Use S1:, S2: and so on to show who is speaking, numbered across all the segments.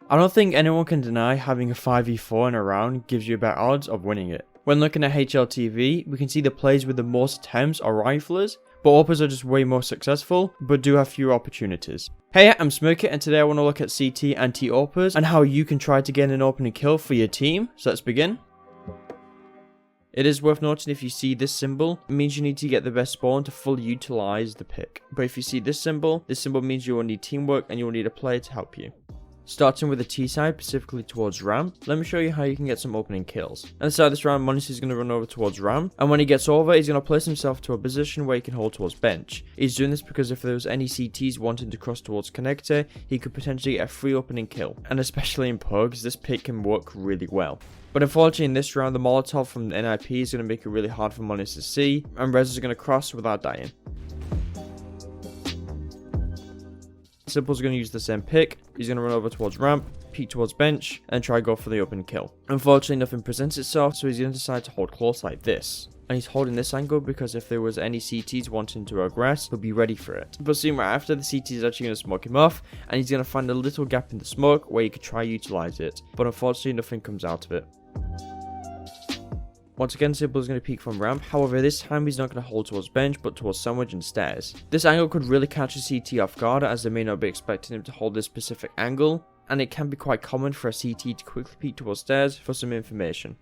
S1: I don't think anyone can deny having a 5v4 in a round gives you better odds of winning it. When looking at HLTV, we can see the players with the most attempts are riflers, but AWPers are just way more successful, but do have fewer opportunities. Hey, I'm Smokey, and today I want to look at CT and T AWPers and how you can try to get an opening kill for your team. So let's begin. It is worth noting if you see this symbol, it means you need to get the best spawn to fully utilize the pick. But if you see this symbol means you will need teamwork and you will need a player to help you. Starting with the T side, specifically towards ramp, let me show you how you can get some opening kills. At the start of this round, Monis is going to run over towards ramp, and when he gets over, he's going to place himself to a position where he can hold towards bench. He's doing this because if there was any CTs wanting to cross towards connector, he could potentially get a free opening kill. And especially in pugs, this pick can work really well. But unfortunately in this round, the Molotov from the NIP is going to make it really hard for Monis to see, and Rez is going to cross without dying. Simple's going to use the same pick. He's going to run over towards ramp, peek towards bench, and try to go for the open kill. Unfortunately, nothing presents itself, so he's going to decide to hold close like this. And he's holding this angle because if there was any CTs wanting to aggress, he'll be ready for it. But soon right after, the CT is actually going to smoke him off, and he's going to find a little gap in the smoke where he could try utilize it. But unfortunately, nothing comes out of it. Once again, Simple is going to peek from ramp, however this time he's not going to hold towards bench but towards sandwich and stairs. This angle could really catch a CT off guard as they may not be expecting him to hold this specific angle, and it can be quite common for a CT to quickly peek towards stairs for some information.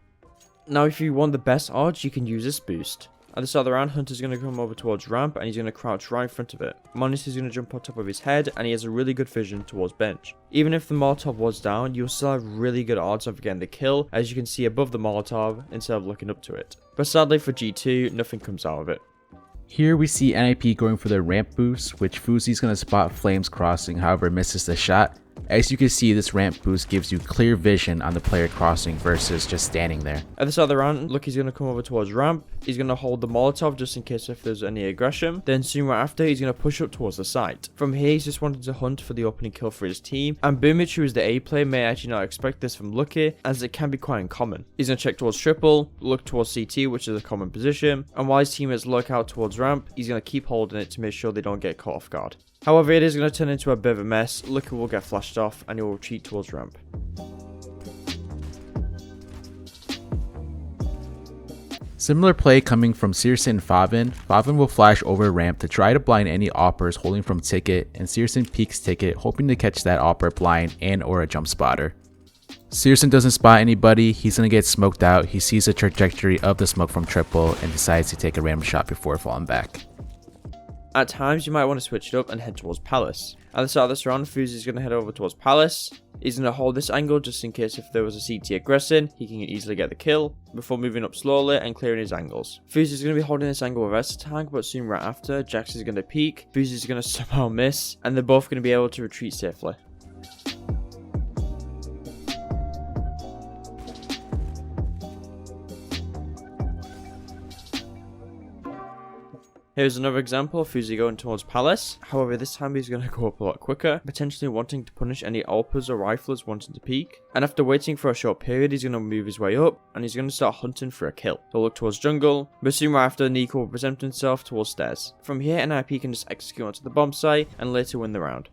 S1: Now if you want the best odds, you can use this boost. At the start of the round, Hunter's going to come over towards ramp and he's going to crouch right in front of it. Monis is going to jump on top of his head and he has a really good vision towards bench. Even if the Molotov was down, you'll still have really good odds of getting the kill as you can see above the Molotov instead of looking up to it. But sadly for G2, nothing comes out of it.
S2: Here we see NIP going for the ramp boost, which Fuzi's going to spot Flames crossing, however misses the shot. As you can see, this ramp boost gives you clear vision on the player crossing versus just standing there.
S1: At the start of the round, look, he's going to come over towards ramp. He's going to hold the Molotov just in case if there's any aggression. Then soon right after, he's going to push up towards the site. From here, he's just wanted to hunt for the opening kill for his team. And Boomich, who is the A player, may actually not expect this from Lucky, as it can be quite uncommon. He's going to check towards triple, look towards CT, which is a common position. And while his teammates look out towards ramp, he's going to keep holding it to make sure they don't get caught off guard. However, it is going to turn into a bit of a mess. Lucky will get flashed off and he will retreat towards ramp.
S2: Similar play coming from Searson and Favin. Favin will flash over ramp to try to blind any AWPers holding from ticket, and Searson peeks ticket hoping to catch that AWPer blind and or a jump spotter. Searson doesn't spot anybody, he's going to get smoked out. He sees the trajectory of the smoke from triple and decides to take a random shot before falling back.
S1: At times, you might want to switch it up and head towards Palace. At the start of this round, Fuzi is going to head over towards Palace. He's going to hold this angle just in case if there was a CT aggressing, he can easily get the kill, before moving up slowly and clearing his angles. Fuzi is going to be holding this angle with S-Tag, but soon right after, Jax is going to peek, Fuzi is going to somehow miss, and they're both going to be able to retreat safely. Here's another example of Fuzi going towards Palace, however this time he's going to go up a lot quicker, potentially wanting to punish any AWPers or riflers wanting to peek, and after waiting for a short period he's going to move his way up, and he's going to start hunting for a kill. He'll look towards jungle, but soon right after Nico will present himself towards stairs. From here NIP can just execute onto the bomb site and later win the round.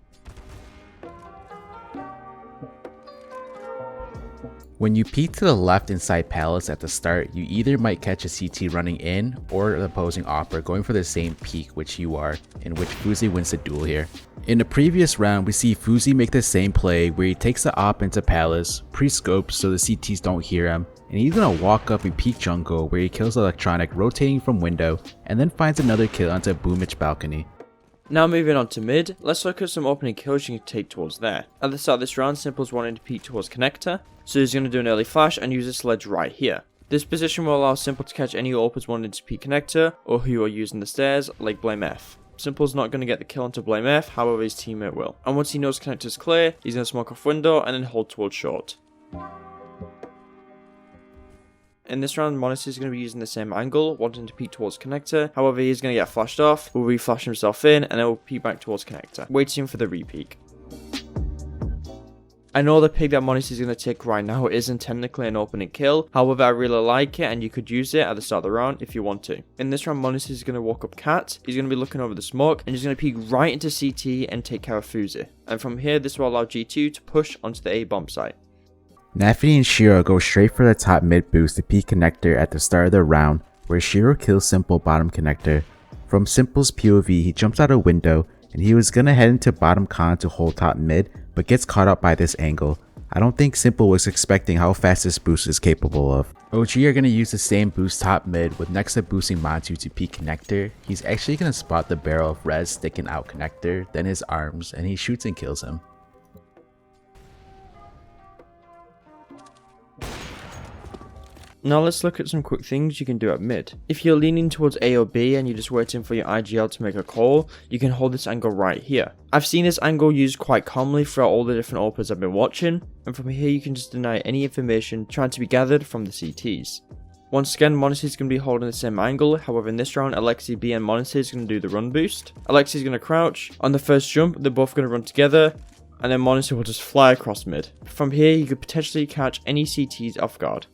S2: When you peek to the left inside Palace at the start, you either might catch a CT running in or the opposing AWPer going for the same peek which you are, in which Fuzi wins the duel here. In the previous round, we see Fuzi make the same play where he takes the AWP into Palace, pre-scopes so the CTs don't hear him, and he's gonna walk up and peek jungle where he kills Electronic rotating from window and then finds another kill onto Boomich balcony.
S1: Now moving on to mid, let's look at some opening kills you can take towards there. At the start of this round, Simple's wanting to peek towards connector, so he's going to do an early flash and use this ledge right here. This position will allow Simple to catch any AWPers wanting to peek connector or who are using the stairs like Blame F. Simple's not going to get the kill onto Blame F, however his teammate will. And once he knows connector's clear, he's going to smoke off window and then hold towards short. In this round, Monis is going to be using the same angle, wanting to peek towards connector. However, he's going to get flashed off, will re-flash himself in, and then will peek back towards connector, waiting for the re-peek. I know the pick that Monis is going to take right now isn't technically an opening kill, however I really like it and you could use it at the start of the round if you want to. In this round, Monis is going to walk up cat, he's going to be looking over the smoke, and he's going to peek right into CT and take care of Fuzi. And from here, this will allow G2 to push onto the A bomb site.
S2: Nafty and Shiro go straight for the top mid boost to peek connector at the start of the round, where Shiro kills Simple bottom connector. From Simple's POV, he jumps out a window, and he was gonna head into bottom con to hold top mid, but gets caught up by this angle. I don't think Simple was expecting how fast this boost is capable of. OG are gonna use the same boost top mid with Nexa boosting Mantu to peek connector. He's actually gonna spot the barrel of Rez sticking out connector, then his arms, and he shoots and kills him.
S1: Now let's look at some quick things you can do at mid. If you're leaning towards A or B and you're just waiting for your IGL to make a call, you can hold this angle right here. I've seen this angle used quite commonly throughout all the different AWPers I've been watching, and from here you can just deny any information trying to be gathered from the CTs. Once again, Monis is going to be holding the same angle, however in this round, Alexi B and Monis is going to do the run boost. Alexi is going to crouch, on the first jump they're both going to run together, and then Monis will just fly across mid. From here you could potentially catch any CTs off guard.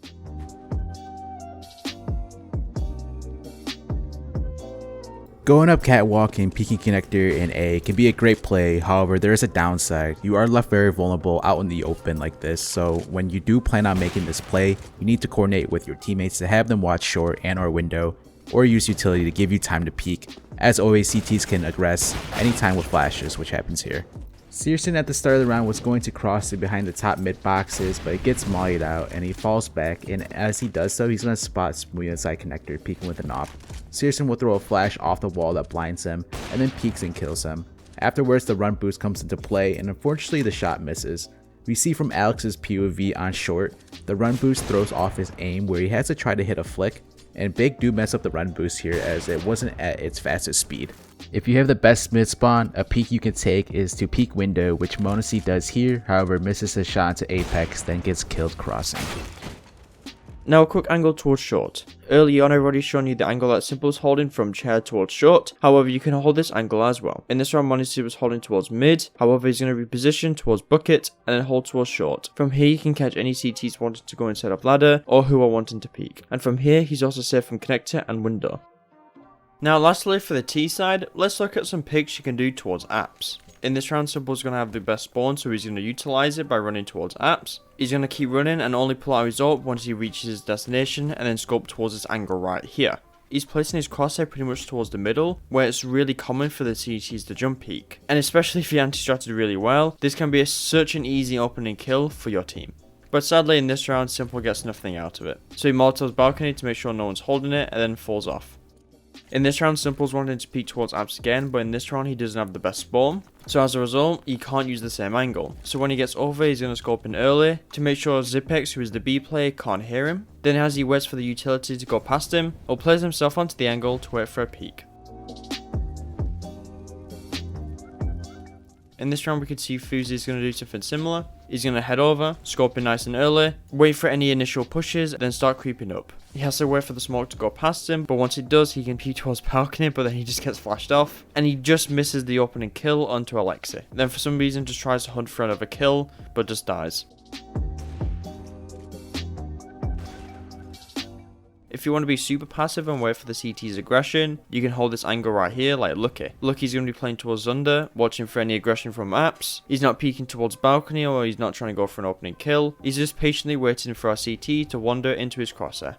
S2: Going up catwalk and peeking connector in A can be a great play, however there is a downside. You are left very vulnerable out in the open like this, so when you do plan on making this play, you need to coordinate with your teammates to have them watch short and or window, or use utility to give you time to peek. As always, CTs can aggress anytime with flashes, which happens here. Searson at the start of the round was going to cross it behind the top mid boxes, but it gets mollied out and he falls back, and as he does so, he's going to spot Smooth inside connector peeking with an AWP. Searson will throw a flash off the wall that blinds him, and then peeks and kills him. Afterwards, the run boost comes into play, and unfortunately the shot misses. We see from Alex's POV on short, the run boost throws off his aim where he has to try to hit a flick, and Big do mess up the run boost here as it wasn't at its fastest speed. If you have the best mid spawn, a peek you can take is to peek window, which Monesi does here, however misses his shot into Apex, then gets killed crossing.
S1: Now a quick angle towards short. Early on I've already shown you the angle that Simple is holding from chair towards short, however you can hold this angle as well. In this round Monesi was holding towards mid, however he's going to reposition towards bucket and then hold towards short. From here you can catch any CTs wanting to go inside of ladder or who are wanting to peek. And from here he's also safe from connector and window. Now lastly for the T side, let's look at some picks you can do towards apps. In this round, Simple's going to have the best spawn, so he's going to utilize it by running towards apps. He's going to keep running and only pull out his AWP once he reaches his destination and then scope towards this angle right here. He's placing his crosshair pretty much towards the middle, where it's really common for the CTs to jump peek. And especially if you anti-stratted really well, this can be such an easy opening kill for your team. But sadly in this round, Simple gets nothing out of it. So he molotovs balcony to make sure no one's holding it and then falls off. In this round, Simple's wanting to peek towards apps again, but in this round he doesn't have the best spawn. So as a result, he can't use the same angle. So when he gets over, he's going to scope in early to make sure Zipex, who is the B player, can't hear him. Then as he waits for the utility to go past him, he'll place himself onto the angle to wait for a peek. In this round we could see Fuzi is going to do something similar. He's going to head over, scope in nice and early, wait for any initial pushes, then start creeping up. He has to wait for the smoke to go past him, but once it does, he can peek towards balcony, but then he just gets flashed off, and he just misses the opening kill onto AWP'ers. Then for some reason just tries to hunt for another kill, but just dies. If you want to be super passive and wait for the CT's aggression, you can hold this angle right here like LAKEY. LAKEY's going to be playing towards under, watching for any aggression from apps. He's not peeking towards balcony or he's not trying to go for an opening kill. He's just patiently waiting for our CT to wander into his crosshair.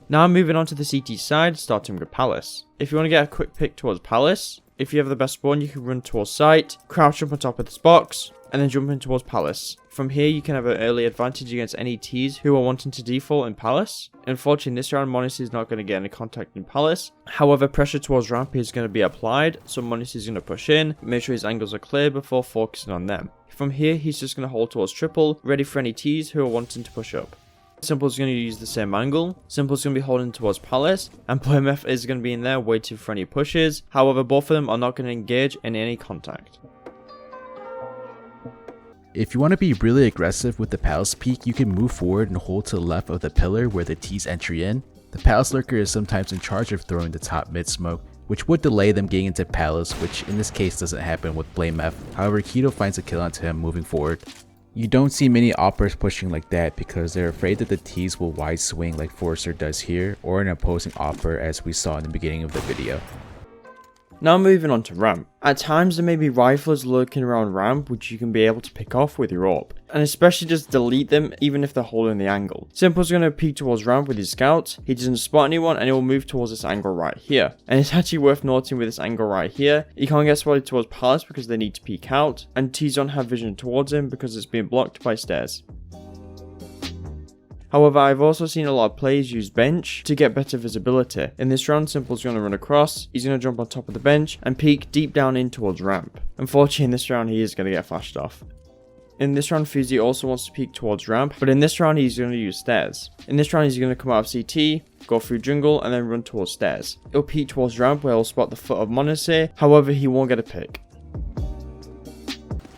S1: Now moving on to the CT side, starting with Palace. If you want to get a quick pick towards Palace, if you have the best spawn, you can run towards site, crouch up on top of this box, and then jump in towards Palace. From here you can have an early advantage against any Ts who are wanting to default in Palace. Unfortunately in this round Monis is not going to get any contact in Palace. However, pressure towards ramp is going to be applied, so Monis is going to push in, make sure his angles are clear before focusing on them. From here he's just going to hold towards triple, ready for any Ts who are wanting to push up. Simple's going to use the same angle. Simple's going to be holding towards Palace, and PMF is going to be in there waiting for any pushes. However, both of them are not going to engage in any contact.
S2: If you want to be really aggressive with the Palace peek, you can move forward and hold to the left of the pillar where the T's entry in. The Palace lurker is sometimes in charge of throwing the top mid smoke, which would delay them getting into Palace, which in this case doesn't happen with Blame F. However, Keto finds a kill onto him moving forward. You don't see many AWPers pushing like that because they're afraid that the T's will wide swing like Forcer does here, or an opposing AWPer as we saw in the beginning of the video.
S1: Now moving on to ramp. At times there may be riflers lurking around ramp which you can be able to pick off with your AWP, and especially just delete them even if they're holding the angle. Simple's going to peek towards ramp with his scouts, he doesn't spot anyone and he will move towards this angle right here. And it's actually worth noting with this angle right here, he can't get spotted towards Palace because they need to peek out, and T's don't have vision towards him because it's being blocked by stairs. However, I've also seen a lot of players use bench to get better visibility. In this round, Simple's going to run across, he's going to jump on top of the bench and peek deep down in towards ramp. Unfortunately, in this round, he is going to get flashed off. In this round, Fuzi also wants to peek towards ramp, but in this round, he's going to use stairs. In this round, he's going to come out of CT, go through jungle, and then run towards stairs. He'll peek towards ramp where he'll spot the foot of Monacy, however, he won't get a pick.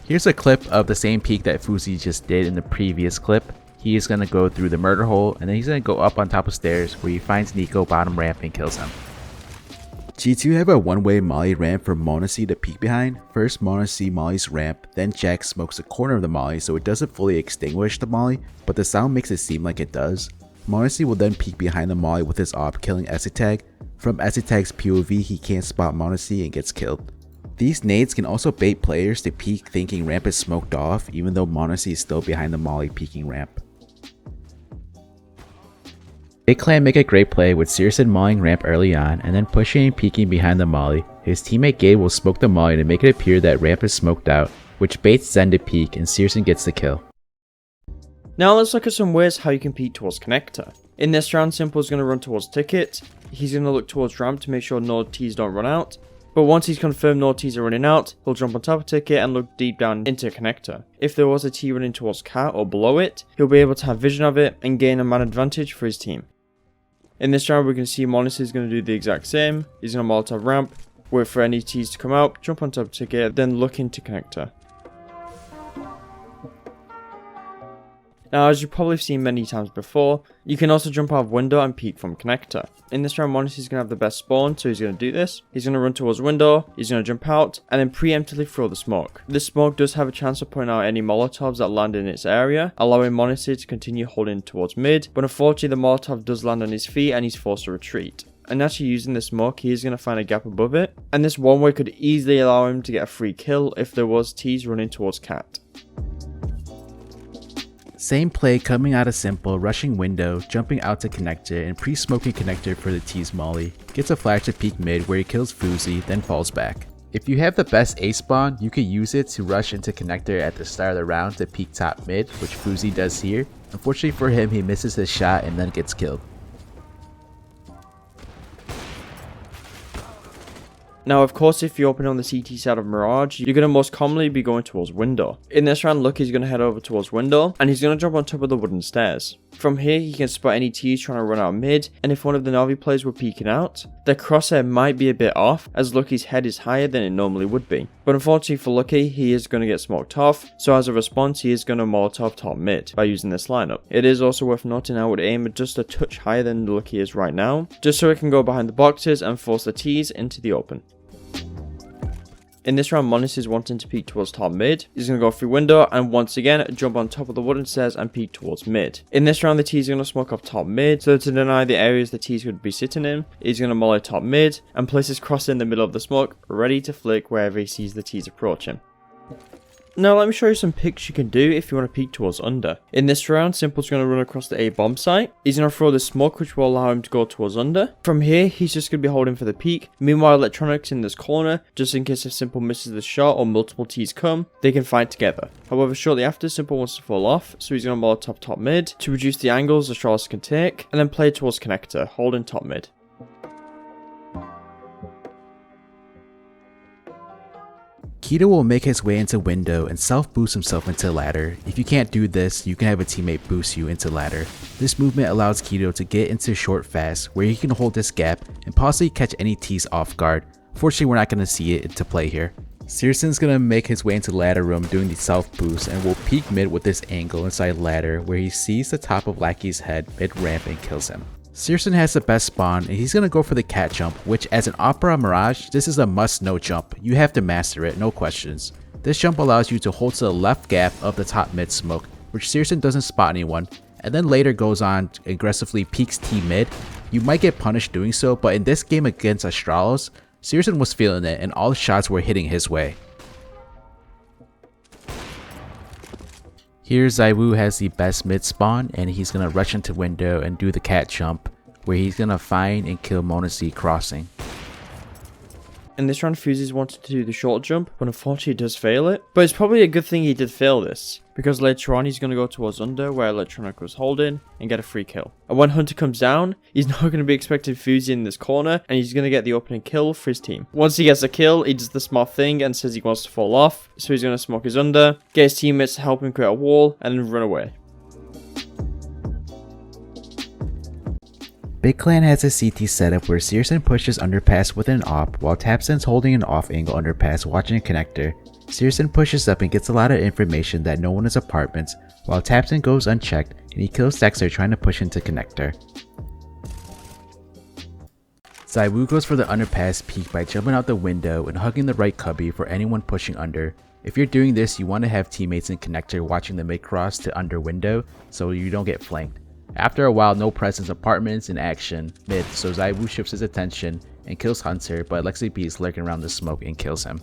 S2: Here's a clip of the same peek that Fuzi just did in the previous clip. He is going to go through the murder hole, and then he's going to go up on top of stairs where he finds Nico bottom ramp and kills him. G2 have a one-way molly ramp for Monacy to peek behind. First, Monacy mollies ramp, then Jack smokes the corner of the molly so it doesn't fully extinguish the molly, but the sound makes it seem like it does. Monacy will then peek behind the molly with his AWP killing Esitag. From Esitag's POV, he can't spot Monacy and gets killed. These nades can also bait players to peek thinking ramp is smoked off even though Monacy is still behind the molly peeking ramp. Big Clan make a great play with Searson mauling ramp early on and then pushing and peeking behind the molly. His teammate Gabe will smoke the molly to make it appear that ramp is smoked out, which baits Zen to peek and Searson gets the kill.
S1: Now let's look at some ways how you can peek towards connector. In this round, Simple is going to run towards ticket, he's going to look towards ramp to make sure no T's don't run out, but once he's confirmed no T's are running out, he'll jump on top of ticket and look deep down into connector. If there was a T running towards cat or below it, he'll be able to have vision of it and gain a man advantage for his team. In this round, we can see Monacy is going to do the exact same. He's going to Molotov ramp, wait for any T's to come out, jump on top of ticket, then look into connector. Now, as you've probably seen many times before, you can also jump out of window and peek from connector. In this round, Monacy is going to have the best spawn, so he's going to do this. He's going to run towards window, he's going to jump out, and then preemptively throw the smoke. This smoke does have a chance of putting out any Molotovs that land in its area, allowing Monacy to continue holding towards mid, but unfortunately the Molotov does land on his feet and he's forced to retreat. And actually using the smoke, he is going to find a gap above it, and this one way could easily allow him to get a free kill if there was T's running towards cat.
S2: Same play coming out of Simple, rushing window, jumping out to connector, and pre-smoking connector for the T's molly. Gets a flash to peek mid where he kills Fuzi, then falls back. If you have the best A spawn, you could use it to rush into connector at the start of the round to peek top mid, which Fuzi does here. Unfortunately for him, he misses his shot and then gets killed.
S1: Now, of course, if you open on the CT side of Mirage, you're going to most commonly be going towards window. In this round, LAKEY's going to head over towards window, and he's going to jump on top of the wooden stairs. From here, he can spot any T's trying to run out mid, and if one of the Na'Vi players were peeking out, their crosshair might be a bit off, as LAKEY's head is higher than it normally would be. But unfortunately for LAKEY, he is going to get smoked off, so as a response, he is going to Molotov top mid by using this lineup. It is also worth noting I would aim just a touch higher than LAKEY is right now, just so it can go behind the boxes and force the T's into the open. In this round, Monacy is wanting to peek towards top mid. He's going to go through window and once again jump on top of the wooden stairs and peek towards mid. In this round, the T is going to smoke off top mid, so to deny the areas the T's could be sitting in, he's going to molly top mid and place his cross in the middle of the smoke, ready to flick wherever he sees the T's approaching. Now let me show you some picks you can do if you want to peek towards under. In this round, Simple's going to run across the A bomb site. He's going to throw the smoke which will allow him to go towards under. From here, he's just going to be holding for the peek. Meanwhile, Electronics in this corner, just in case if Simple misses the shot or multiple T's come, they can fight together. However, shortly after, Simple wants to fall off, so he's going to Molotov top mid to reduce the angles the shortest can take, and then play towards connector, holding top mid.
S2: Keto will make his way into window and self-boost himself into ladder. If you can't do this, you can have a teammate boost you into ladder. This movement allows Keto to get into short fast, where he can hold this gap and possibly catch any T's off guard. Fortunately, we're not going to see it to play here. Searson's going to make his way into ladder room doing the self-boost and will peek mid with this angle inside ladder, where he sees the top of LAKEY's head mid-ramp and kills him. Searson has the best spawn and he's going to go for the cat jump, which as an AWPer on Mirage, this is a must-know jump. You have to master it, no questions. This jump allows you to hold to the left gap of the top mid smoke, which Searson doesn't spot anyone, and then later goes on to aggressively peeks T mid. You might get punished doing so, but in this game against Astralis, Searson was feeling it and all shots were hitting his way. Here ZywOo has the best mid spawn, and he's gonna rush into window and do the cat jump, where he's gonna find and kill m0NESY crossing.
S1: In this round, Fuzies wanted to do the short jump, but unfortunately he does fail it. But it's probably a good thing he did fail this, because later on he's going to go towards under where Electronic was holding and get a free kill. And when Hunter comes down, he's not going to be expecting Fuzi in this corner, and he's going to get the opening kill for his team. Once he gets a kill, he does the smart thing and says he wants to fall off, so he's going to smoke his under, get his teammates to help him create a wall, and then run away.
S2: Big Clan has a CT setup where Searson pushes underpass with an AWP while Tapson's holding an off angle underpass watching a connector. Searson pushes up and gets a lot of information that no one is apartments, while Tapson goes unchecked and he kills Dexter trying to push into connector. ZywOo goes for the underpass peek by jumping out the window and hugging the right cubby for anyone pushing under. If you're doing this, you want to have teammates in connector watching the mid cross to under window so you don't get flanked. After a while, no presence apartments in action mid, so ZywOo shifts his attention and kills Hunter, but LAKEY is lurking around the smoke and kills him.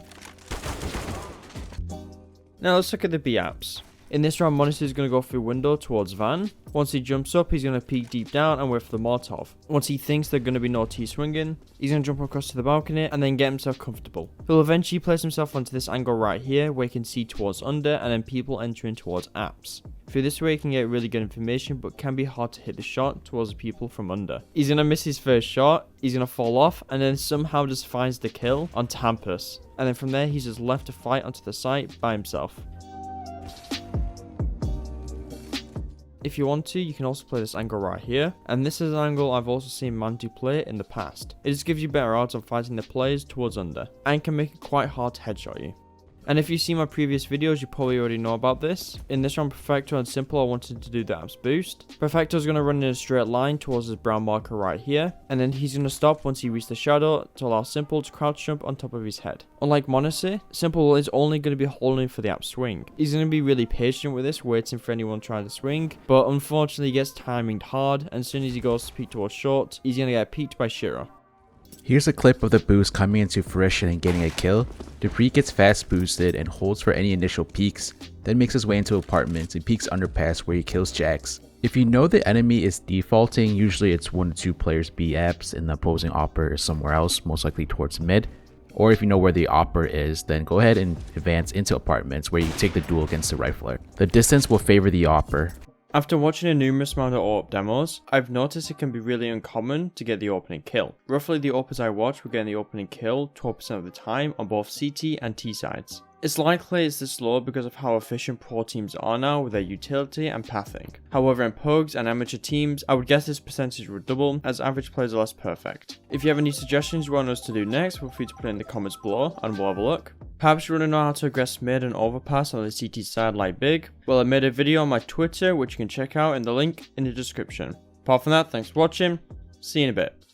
S1: Now let's look at the B apps. In this round, m0NESY is going to go through window towards Van. Once he jumps up, he's going to peek deep down and wait for the Molotov. Once he thinks there's going to be no T swinging, he's going to jump across to the balcony and then get himself comfortable. He'll eventually place himself onto this angle right here where he can see towards under and then people entering towards apps. Through this way he can get really good information, but can be hard to hit the shot towards the people from under. He's going to miss his first shot, he's going to fall off, and then somehow just finds the kill on Tampus. And then from there he's just left to fight onto the site by himself. If you want to, you can also play this angle right here, and this is an angle I've also seen Mandu play in the past. It just gives you better odds on fighting the players towards under, and can make it quite hard to headshot you. And if you've seen my previous videos, you probably already know about this. In this round, Perfecto and Simple, I wanted to do the apps boost. Perfecto's going to run in a straight line towards his brown marker right here, and then he's going to stop once he reaches the shadow to allow Simple to crouch jump on top of his head. Unlike m0NESY, Simple is only going to be holding for the app swing. He's going to be really patient with this, waiting for anyone trying to swing, but unfortunately he gets timinged hard, and as soon as he goes to peek towards short, he's going to get peeked by Shiro.
S2: Here's a clip of the boost coming into fruition and getting a kill. Dupree gets fast boosted and holds for any initial peeks, then makes his way into apartments and peeks underpass where he kills Jax. If you know the enemy is defaulting, usually it's 1 to 2 players B apps and the opposing AWPer is somewhere else, most likely towards mid. Or if you know where the AWPer is, then go ahead and advance into apartments where you take the duel against the rifler. The distance will favor the AWPer.
S1: After watching a numerous amount of AWP demos, I've noticed it can be really uncommon to get the opening kill. Roughly the AWPers I watch were getting the opening kill 12% of the time on both CT and T sides. It's likely it's this low because of how efficient pro teams are now with their utility and pathing. However, in Pugs and amateur teams, I would guess this percentage would double as average players are less perfect. If you have any suggestions you want us to do next, feel free to put it in the comments below and we'll have a look. Perhaps you want to know how to aggress mid and overpass on the CT side like Big? Well, I made a video on my Twitter which you can check out in the link in the description. Apart from that, thanks for watching, see you in a bit.